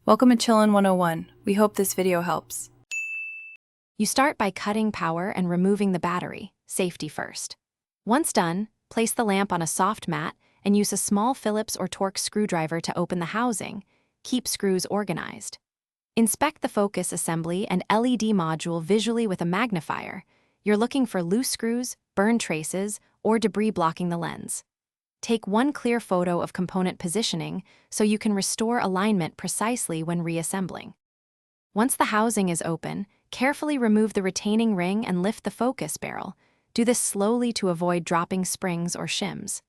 Welcome to Chillin' 101. We hope this video helps. You start by cutting power and removing the battery, safety first. Once done, place the lamp on a soft mat and use a small Phillips or Torx screwdriver to open the housing. Keep screws organized. Inspect the focus assembly and LED module visually with a magnifier. You're looking for loose screws, burn traces, or debris blocking the lens. Take one clear photo of component positioning so you can restore alignment precisely when reassembling. Once the housing is open, carefully remove the retaining ring and lift the focus barrel. Do this slowly to avoid dropping springs or shims.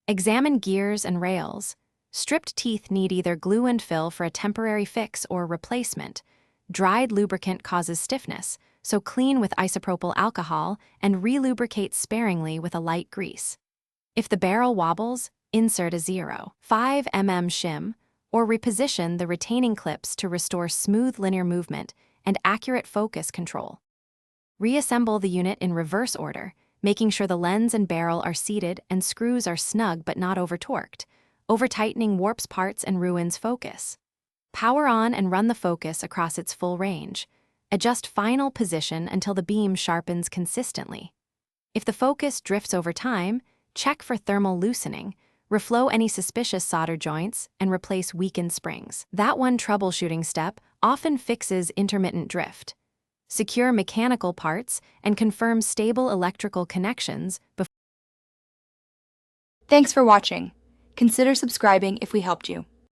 Examine gears and rails. Stripped teeth need either glue and fill for a temporary fix or replacement. Dried lubricant causes stiffness, so clean with isopropyl alcohol and relubricate sparingly with a light grease. If the barrel wobbles, insert a 0.5 mm shim, or reposition the retaining clips to restore smooth linear movement and accurate focus control. Reassemble the unit in reverse order, making sure the lens and barrel are seated and screws are snug but not over-torqued. Over-tightening warps parts and ruins focus. Power on and run the focus across its full range. Adjust final position until the beam sharpens consistently. If the focus drifts over time, check for thermal loosening, reflow any suspicious solder joints, and replace weakened springs. That one troubleshooting step often fixes intermittent drift. Secure mechanical parts and confirm stable electrical connections before. Thanks for watching. Consider subscribing if we helped you.